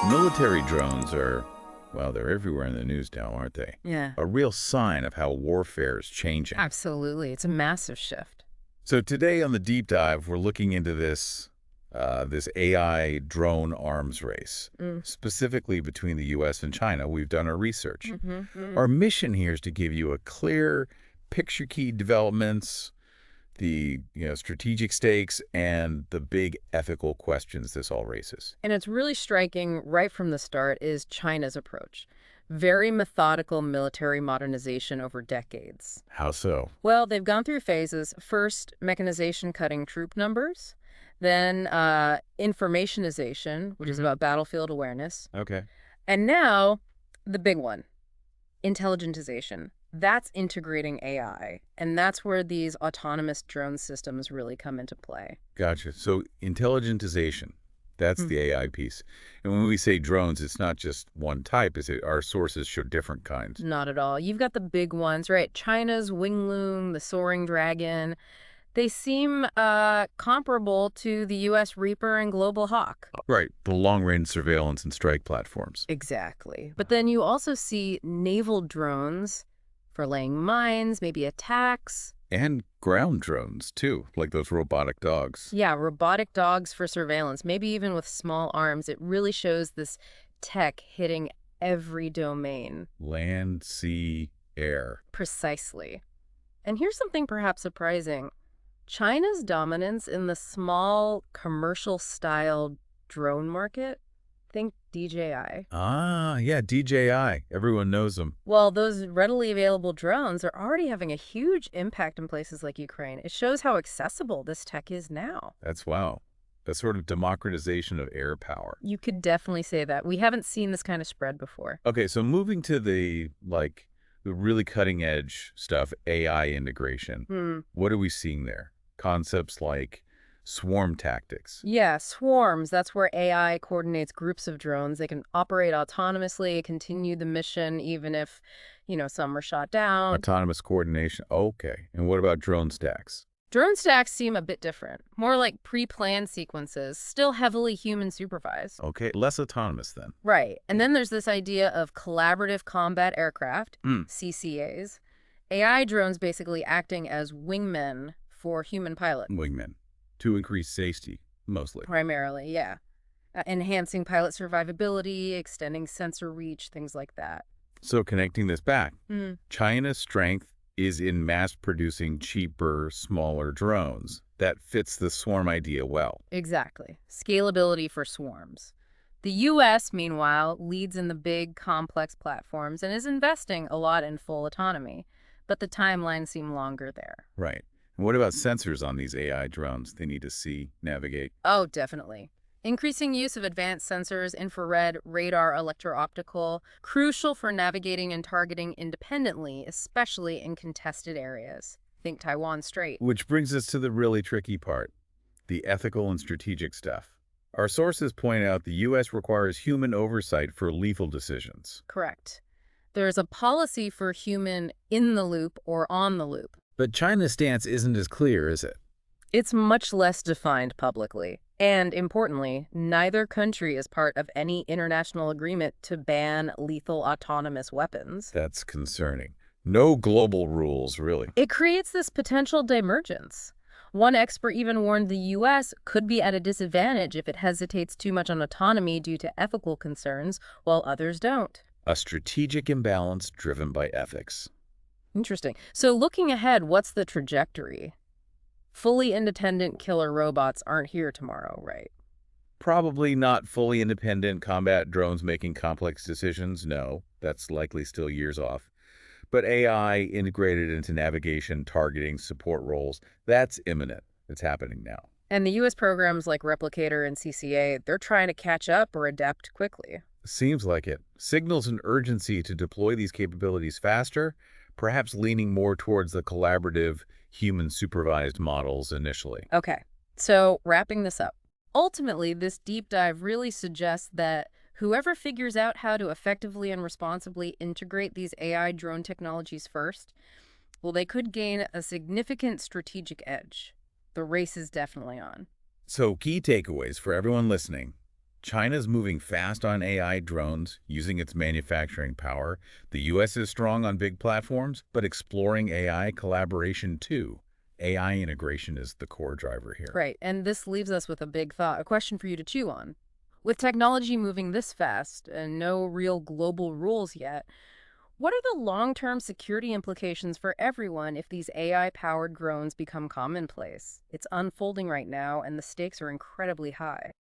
Military drones are, well, they're everywhere in the news now, aren't they? Yeah, A real sign of how warfare is changing. absolutely. It's a massive shift. So today on the deep dive, we're looking into this AI drone arms race, specifically between the U.S. and China. We've done our research. Our mission here is to give you a clear picture, key developments, the strategic stakes, and the big ethical questions this all raises. And it's really striking right from the start is China's approach. Very methodical military modernization over decades. How so? Well, they've gone through phases. First, mechanization cutting troop numbers. Then informationization, which is about battlefield awareness. Okay. And now, the big one, intelligentization. That's integrating AI. And that's where these autonomous drone systems really come into play. Gotcha. So intelligentization, that's the AI piece. And when we say drones, it's not just one type, is it? Our sources show different kinds. Not at all. You've got the big ones, right? China's Wing Loom, the Soaring Dragon. They seem comparable to the U.S. Reaper and Global Hawk. Right. The long-range surveillance and strike platforms. Exactly. But then you also see naval drones for laying mines, maybe attacks. And ground drones, too, like those robotic dogs. Yeah, robotic dogs for surveillance, maybe even with small arms. It really shows this tech hitting every domain. Land, sea, air. Precisely. And here's something perhaps surprising. China's dominance in the small commercial-style drone market, think DJI. Ah, yeah, DJI. Everyone knows them. Well, those readily available drones are already having a huge impact in places like Ukraine. It shows how accessible this tech is now. That's wow. That sort of democratization of air power. You could definitely say that. We haven't seen this kind of spread before. Okay, so moving to the really cutting edge stuff, AI integration. What are we seeing there? Concepts like swarm tactics. Yeah, swarms. That's where AI coordinates groups of drones. They can operate autonomously, continue the mission, even if, some are shot down. Autonomous coordination. Okay. And what about drone stacks? Drone stacks seem a bit different. More like pre-planned sequences, still heavily human supervised. Okay, less autonomous then. Right. And then there's this idea of collaborative combat aircraft, CCAs. AI drones basically acting as wingmen for human pilots. Wingmen. To increase safety, mostly. Primarily, yeah. Enhancing pilot survivability, extending sensor reach, things like that. So connecting this back, China's strength is in mass-producing cheaper, smaller drones. That fits the swarm idea well. Exactly. Scalability for swarms. The U.S., meanwhile, leads in the big, complex platforms and is investing a lot in full autonomy. But the timelines seem longer there. Right. And what about sensors on these AI drones they need to see, navigate? Oh, definitely. Increasing use of advanced sensors, infrared, radar, electro-optical, crucial for navigating and targeting independently, especially in contested areas. Think Taiwan Strait. Which brings us to the really tricky part, the ethical and strategic stuff. Our sources point out the U.S. requires human oversight for lethal decisions. Correct. There's a policy for human in the loop or on the loop. But China's stance isn't as clear, is it? It's much less defined publicly. And importantly, neither country is part of any international agreement to ban lethal autonomous weapons. That's concerning. No global rules, really. It creates this potential divergence. One expert even warned the U.S. could be at a disadvantage if it hesitates too much on autonomy due to ethical concerns, while others don't. A strategic imbalance driven by ethics. Interesting. So looking ahead, what's the trajectory? Fully independent killer robots aren't here tomorrow, right? Probably not fully independent combat drones making complex decisions. No, that's likely still years off. But AI integrated into navigation, targeting, support roles, that's imminent. It's happening now. And the U.S. programs like Replicator and CCA, they're trying to catch up or adapt quickly. Seems like it. Signals an urgency to deploy these capabilities faster, perhaps leaning more towards the collaborative, human-supervised models initially. Okay, so wrapping this up. Ultimately, this deep dive really suggests that whoever figures out how to effectively and responsibly integrate these AI drone technologies first, well, they could gain a significant strategic edge. The race is definitely on. So key takeaways for everyone listening. China's moving fast on AI drones, using its manufacturing power. The U.S. is strong on big platforms, but exploring AI collaboration too. AI integration is the core driver here. Right, and this leaves us with a big thought, a question for you to chew on. With technology moving this fast and no real global rules yet, what are the long-term security implications for everyone if these AI-powered drones become commonplace? It's unfolding right now, and the stakes are incredibly high.